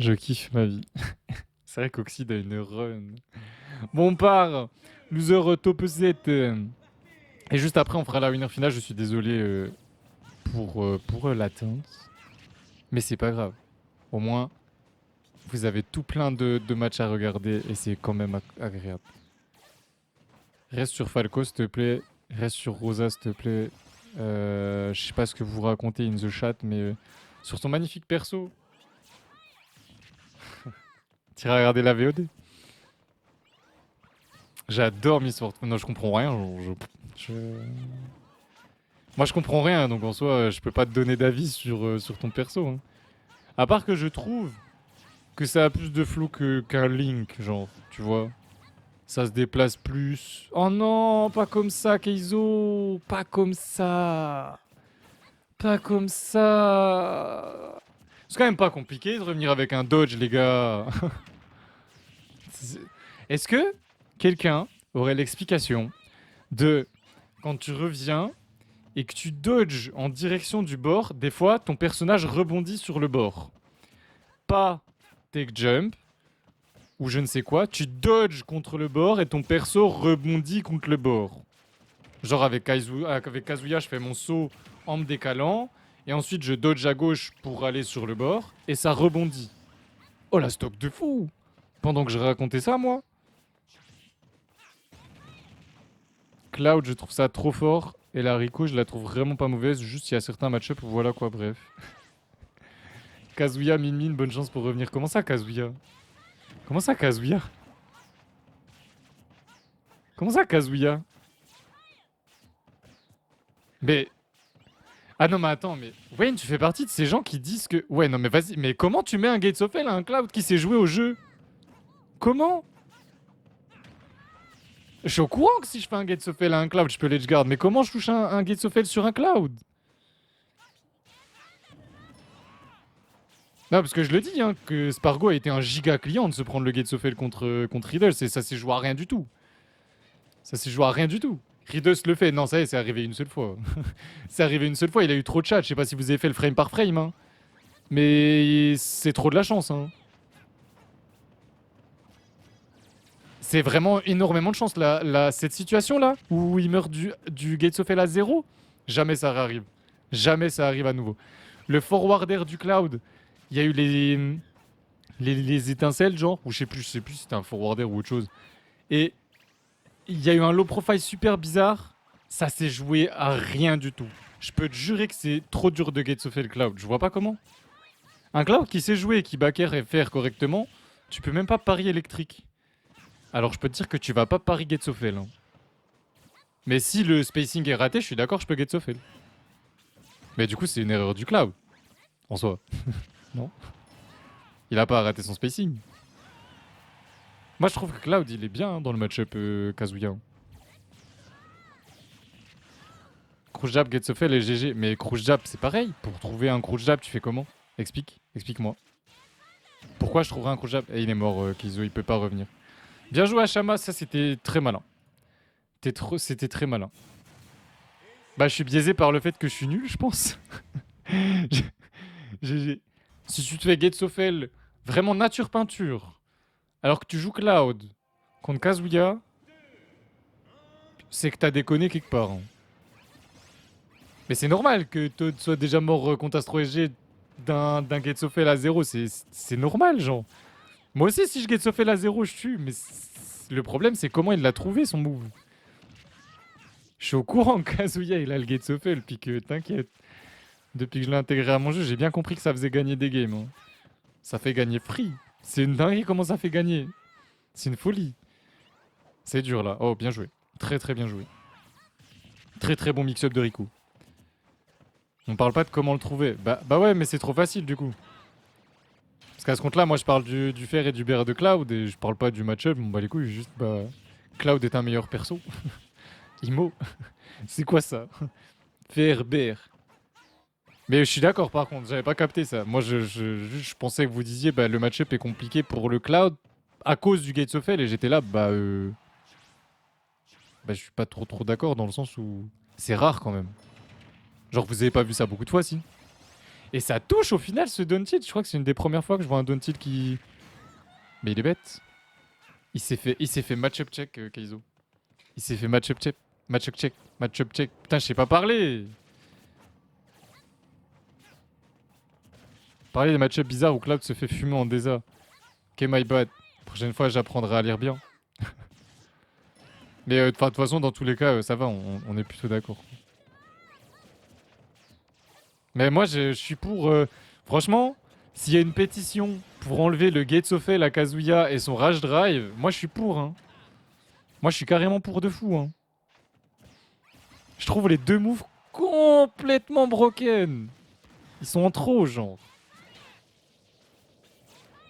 Je kiffe ma vie. C'est vrai qu'Oxide a une run. Bon, on part. Loser top 7. Et juste après, on fera la winner finale. Je suis désolé pour l'attente. Mais c'est pas grave. Au moins, vous avez tout plein de matchs à regarder et c'est quand même agréable. Reste sur Falco, s'il te plaît. Reste sur Rosa, s'il te plaît. Je sais pas ce que vous racontez in the chat, mais sur ton magnifique perso. T'iras regarder la VOD. J'adore Miss Fortune. Non, je comprends rien. Moi, je comprends rien, donc en soi, je peux pas te donner d'avis sur ton perso. Hein. À part que je trouve que ça a plus de flow qu'un Link, genre, tu vois. Ça se déplace plus. Oh non, pas comme ça, Keizo. Pas comme ça. Pas comme ça. C'est quand même pas compliqué de revenir avec un dodge, les gars. Est-ce que quelqu'un aurait l'explication de quand tu reviens et que tu dodges en direction du bord, des fois ton personnage rebondit sur le bord. Pas take jump ou je ne sais quoi, tu dodges contre le bord et ton perso rebondit contre le bord. Genre avec Kazuya, je fais mon saut en me décalant et ensuite je dodge à gauche pour aller sur le bord et ça rebondit. Oh la stock de fou. Pendant que je racontais ça, moi. Cloud, je trouve ça trop fort. Et la Rico, je la trouve vraiment pas mauvaise. Juste, il y a certains match-up, voilà quoi, bref. Kazuya, Min Min, bonne chance pour revenir. Comment ça, Kazuya? Comment ça, Kazuya? Comment ça, Kazuya? Mais. Ah non, mais attends, mais. Wayne, tu fais partie de ces gens qui disent que. Ouais, non, mais vas-y, mais comment tu mets un Gates of Hell à un Cloud qui s'est joué au jeu? Comment? Je suis au courant que si je fais un Gates of Hell à un Cloud, je peux l'edgeguard, mais comment je touche un Gates of Hell sur un Cloud? Non, parce que je le dis, hein, que Spargo a été un giga client de se prendre le Gates of Hell contre Riddles, et ça s'est joué à rien du tout. Ça s'est joué à rien du tout. Riddles le fait, non, ça y est, c'est arrivé une seule fois. C'est arrivé une seule fois, il a eu trop de chat, je sais pas si vous avez fait le frame par frame, hein. Mais c'est trop de la chance, hein. C'est vraiment énormément de chance, cette situation-là, où il meurt du Gates of Hell à 0, jamais ça réarrive. Jamais ça arrive à nouveau. Le forwarder du Cloud, il y a eu les étincelles, genre, ou je sais plus si c'était un forwarder ou autre chose. Et il y a eu un low profile super bizarre. Ça s'est joué à rien du tout. Je peux te jurer que c'est trop dur de Gates of Hell Cloud. Je vois pas comment. Un Cloud qui sait jouer et qui backer et faire correctement, tu peux même pas pari électrique. Alors je peux te dire que tu vas pas pari Gates of Hell. Hein. Mais si le spacing est raté, je suis d'accord, je peux Gates of Hell. Mais du coup, c'est une erreur du Cloud. En soi. Non. Il a pas raté son spacing. Moi, je trouve que Cloud, il est bien hein, dans le match-up Kazuya. Crouch Jab, Gates of Hell et GG. Mais Crouch Jab, c'est pareil. Pour trouver un Crouch Jab, tu fais comment? Explique-moi. Pourquoi je trouverais un Crouch Jab? Et il est mort, Kizo, il peut pas revenir. Bien joué, Ashama, ça c'était très malin. C'était très malin. Bah, je suis biaisé par le fait que je suis nul, je pense. GG. Si tu te fais Gates of Hell vraiment nature peinture, alors que tu joues Cloud contre Kazuya, c'est que t'as déconné quelque part. Hein. Mais c'est normal que tu sois déjà mort contre Astro SG d'un Gates of Hell à 0. C'est normal, genre. Moi aussi, si je Gates of Hell à 0, je tue. Mais le problème, c'est comment il l'a trouvé, son move. Je suis au courant que Kazuya, il a le Gates of Hell, puis que t'inquiète. Depuis que je l'ai intégré à mon jeu, j'ai bien compris que ça faisait gagner des games. Hein. Ça fait gagner free. C'est une dinguerie comment ça fait gagner. C'est une folie. C'est dur là. Oh, bien joué. Très très bien joué. Très très bon mix-up de Riku. On parle pas de comment le trouver. Bah ouais, mais c'est trop facile du coup. Parce qu'à ce compte-là, moi je parle du fer et du bear de Cloud et je parle pas du match-up. Bon bah les couilles, juste bah. Cloud est un meilleur perso. Imo. C'est quoi ça? Fer, bear. Mais je suis d'accord par contre, j'avais pas capté ça. Moi je pensais que vous disiez bah le match-up est compliqué pour le Cloud à cause du Gates of Hell et j'étais là bah je suis pas trop d'accord dans le sens où c'est rare quand même. Genre vous avez pas vu ça beaucoup de fois si. Et ça touche au final ce down tilt. Je crois que c'est une des premières fois que je vois un down tilt qui... Mais il est bête. Il s'est fait match-up check, Kaizo. Il s'est fait match-up check. Match-up check. Match-up check. Putain, je sais pas parler. Parler des match-up bizarres où Cloud se fait fumer en désa. Ok, my bad. Prochaine fois, j'apprendrai à lire bien. Mais de toute façon, dans tous les cas, ça va, on est plutôt d'accord. Mais moi, je suis pour... franchement, s'il y a une pétition pour enlever le Gates of Hell à Kazuya et son Rage Drive, moi, je suis pour. Hein. Moi, je suis carrément pour de fou. Hein. Je trouve les deux moves complètement broken. Ils sont en trop, genre.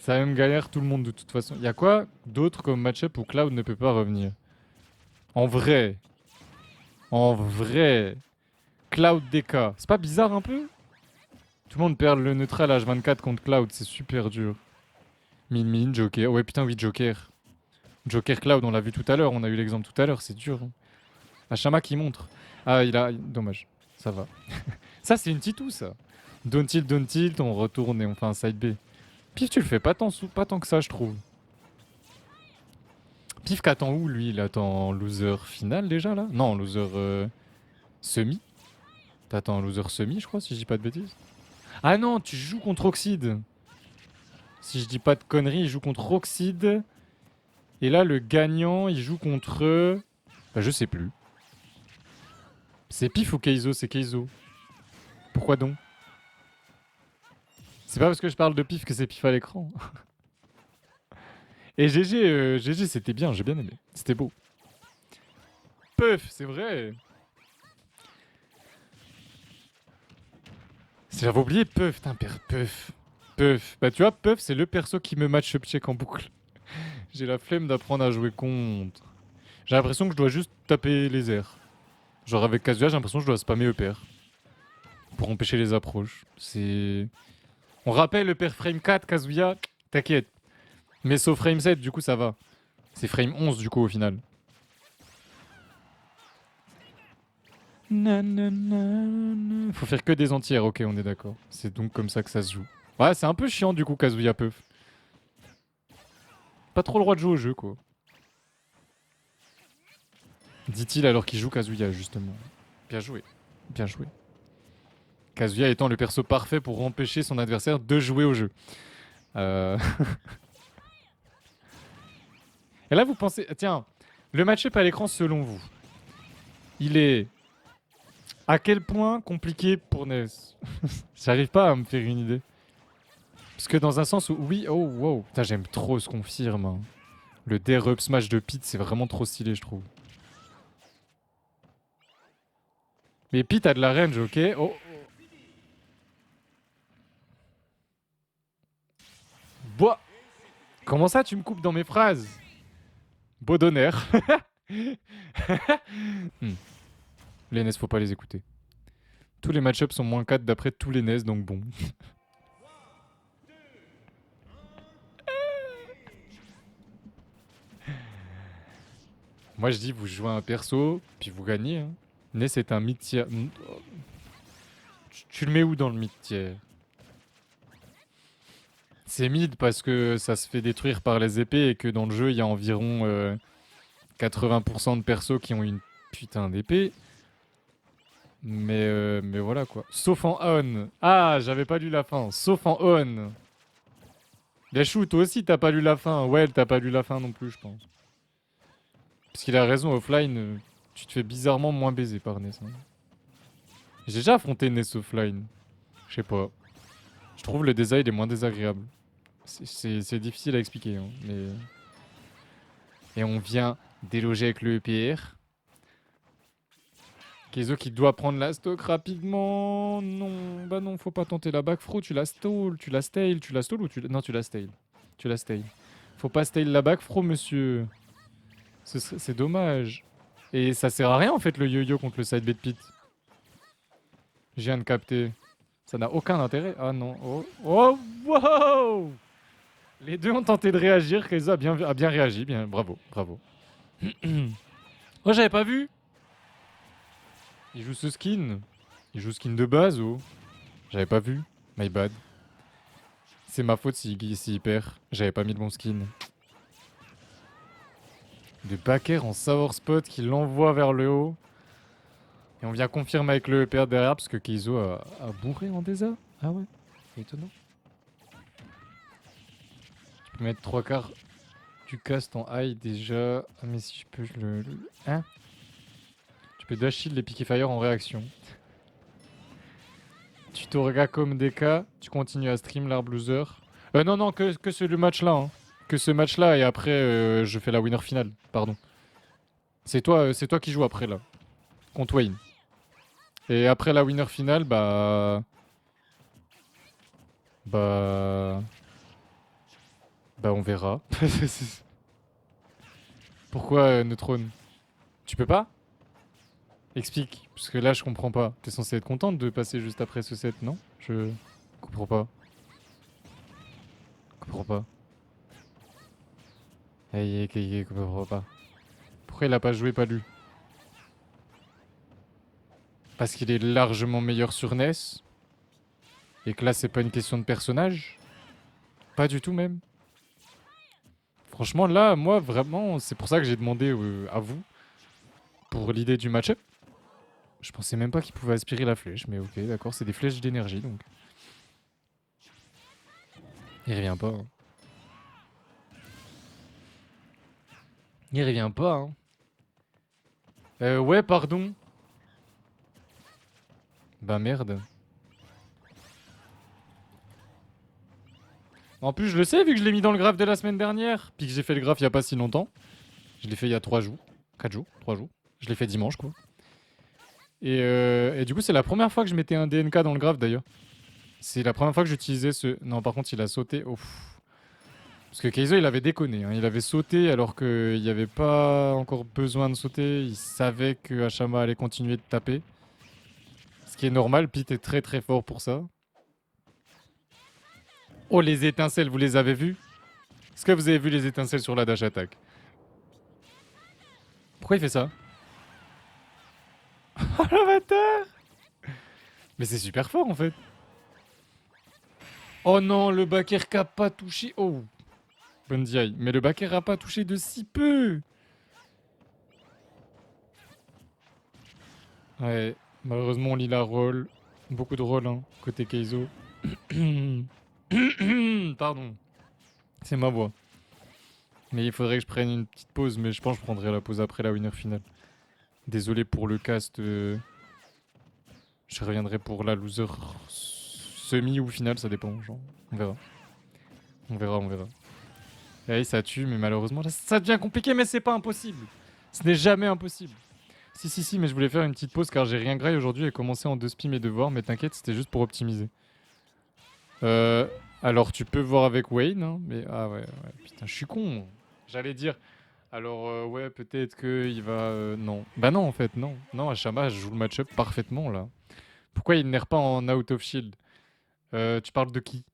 Ça même galère tout le monde de toute façon. Il y a quoi d'autre comme match-up où Cloud ne peut pas revenir? En vrai. En vrai. Cloud DK. C'est pas bizarre un peu? Tout le monde perd le neutral H24 contre Cloud, c'est super dur. Min, Joker. Ouais, putain, oui, Joker. Joker Cloud, on l'a vu tout à l'heure, on a eu l'exemple tout à l'heure, c'est dur. Hein. Hachama qui montre. Ah, il a. Dommage. Ça va. Ça, c'est une titou, ça. Don't tilt, on retourne et on fait un side B. Pif, tu le fais pas tant que ça, je trouve. Pif, qu'attend où, lui? Il attend loser final déjà, là? Non, loser semi. T'attends loser semi, je crois, si je dis pas de bêtises. Ah non, tu joues contre Oxide. Si je dis pas de conneries, il joue contre Oxide. Et là, le gagnant, il joue contre... Bah, je sais plus. C'est Pif ou Keizo? C'est Keizo. Pourquoi donc? C'est pas parce que je parle de Pif que c'est Pif à l'écran. Et GG, c'était bien, j'ai bien aimé. C'était beau. Puff, c'est vrai. J'avais oublié Puff, putain, Puff. Puff. Bah tu vois, Puff, c'est le perso qui me match-up check en boucle. J'ai la flemme d'apprendre à jouer contre. J'ai l'impression que je dois juste taper les airs. Genre avec Kazuya, j'ai l'impression que je dois spammer EPR. Pour empêcher les approches. C'est... On rappelle EPR frame 4, Kazuya, t'inquiète. Mais sauf frame 7, du coup ça va. C'est frame 11 du coup au final. Faut faire que des entières, ok, on est d'accord. C'est donc comme ça que ça se joue. Ouais, c'est un peu chiant du coup, Kazuya Puff. Pas trop le droit de jouer au jeu, quoi. Dit-il alors qu'il joue Kazuya, justement. Bien joué. Bien joué. Kazuya étant le perso parfait pour empêcher son adversaire de jouer au jeu. Et là, vous pensez... Tiens, le match-up à l'écran, selon vous, il est... À quel point compliqué pour Ness? J'arrive pas à me faire une idée. Parce que dans un sens où... Oui, oh, wow. Putain, j'aime trop ce confirme. Hein. Le dare up smash de Pete, c'est vraiment trop stylé, je trouve. Mais Pete a de la range, ok. Oh. Bois. Comment ça, tu me coupes dans mes phrases? Beau d'honneur. Les NES, faut pas les écouter. Tous les match-ups sont moins 4 d'après tous les NES, donc bon. Moi, je dis, vous jouez un perso, puis vous gagnez. Hein. NES est un mid-tier. Tu le mets où dans le mid-tier? C'est mid parce que ça se fait détruire par les épées et que dans le jeu, il y a environ 80% de persos qui ont une putain d'épée. Mais voilà quoi. Sauf en on. Ah, j'avais pas lu la fin. Sauf en on. Gachou, toi aussi t'as pas lu la fin. Ouais, t'as pas lu la fin non plus, je pense. Parce qu'il a raison, offline, tu te fais bizarrement moins baiser par Ness. Hein. J'ai déjà affronté Ness offline. Je sais pas. Je trouve le design est moins désagréable. C'est difficile à expliquer, hein, mais... Et on vient déloger avec le EPR. Keizo qui doit prendre la stock rapidement. Non, bah non, faut pas tenter la backthrow. Tu la stall, tu la stale, tu la stall ou tu... Non, tu la stale. Tu la stale. Faut pas stale la backthrow, monsieur. C'est dommage. Et ça sert à rien, en fait, le yo-yo contre le side B de Pit. Je viens de capter. Ça n'a aucun intérêt. Ah non. Oh, oh wow. Les deux ont tenté de réagir. Keizo a bien réagi. Bien, bravo, bravo. Oh, j'avais pas vu. Il joue ce skin. Il joue skin de base ou... J'avais pas vu. My bad. C'est ma faute s'il perd. J'avais pas mis le bon skin. De Baker en Sour Spot qui l'envoie vers le haut. Et on vient confirmer avec le EPR derrière parce que Keizo a bourré en Desa. Ah ouais, étonnant. Je peux mettre 3 quarts du cast en high déjà. Ah mais si je peux Hein. Tu peux dash shield les Picky Fire en réaction. Tutorega comme DK. Tu continues à stream l'Arb Loser. Non, que le match là. Hein. Que ce match là et après je fais la winner finale. Pardon. C'est toi qui joues après là. Contre Wayne. Et après la winner finale, bah, on verra. Pourquoi Neutron? Tu peux pas? Explique, parce que là je comprends pas. T'es censé être contente de passer juste après ce set, non? Je comprends pas. Comprends pas. Comprends pas. Pourquoi il a pas joué, pas lu? Parce qu'il est largement meilleur sur NES. Et que là c'est pas une question de personnage. Pas du tout même. Franchement là, moi vraiment, c'est pour ça que j'ai demandé à vous. Pour l'idée du match-up. Je pensais même pas qu'il pouvait aspirer la flèche, mais ok, d'accord, c'est des flèches d'énergie donc. Il revient pas. Hein. Il revient pas. Hein. Ouais, pardon. Bah merde. En plus, je le sais vu que je l'ai mis dans le graphe de la semaine dernière. Puis que j'ai fait le graphe il y a pas si longtemps. Je l'ai fait il y a 3 jours. 4 jours, 3 jours. Je l'ai fait dimanche quoi. Et du coup, c'est la première fois que je mettais un DNK dans le graphe d'ailleurs. C'est la première fois que j'utilisais ce. Non, par contre, il a sauté. Ouf. Parce que Keizo, il avait déconné. Hein. Il avait sauté alors qu'il n'y avait pas encore besoin de sauter. Il savait que Hachama allait continuer de taper. Ce qui est normal. Pete est très très fort pour ça. Oh, les étincelles, vous les avez vues? Est-ce que vous avez vu les étincelles sur la dash attack? Pourquoi il fait ça? Oh, l'avatar! Mais c'est super fort en fait. Oh non, le backer qui a pas touché. Oh, bonne DI. Mais le backer a pas touché de si peu. Ouais, malheureusement, on lit la roll. Beaucoup de roll, hein, côté Keizo. Pardon. C'est ma voix. Mais il faudrait que je prenne une petite pause, mais je pense que je prendrai la pause après la winner finale. Désolé pour le cast. Je reviendrai pour la loser semi ou finale, ça dépend. Genre. On verra. On verra, on verra. Et ça tue, mais malheureusement, là, ça devient compliqué, mais c'est pas impossible. Ce n'est jamais impossible. Si, mais je voulais faire une petite pause car j'ai rien graille aujourd'hui et commencer en 2 spi mes devoirs, mais t'inquiète, c'était juste pour optimiser. Alors tu peux voir avec Wayne, hein, mais ah ouais, putain, je suis con. J'allais dire, alors ouais, peut-être qu'il va... non. Bah non, en fait, non. Non, Hachama joue le match-up parfaitement, là. Pourquoi il nerf pas en out of shield? Tu parles de qui?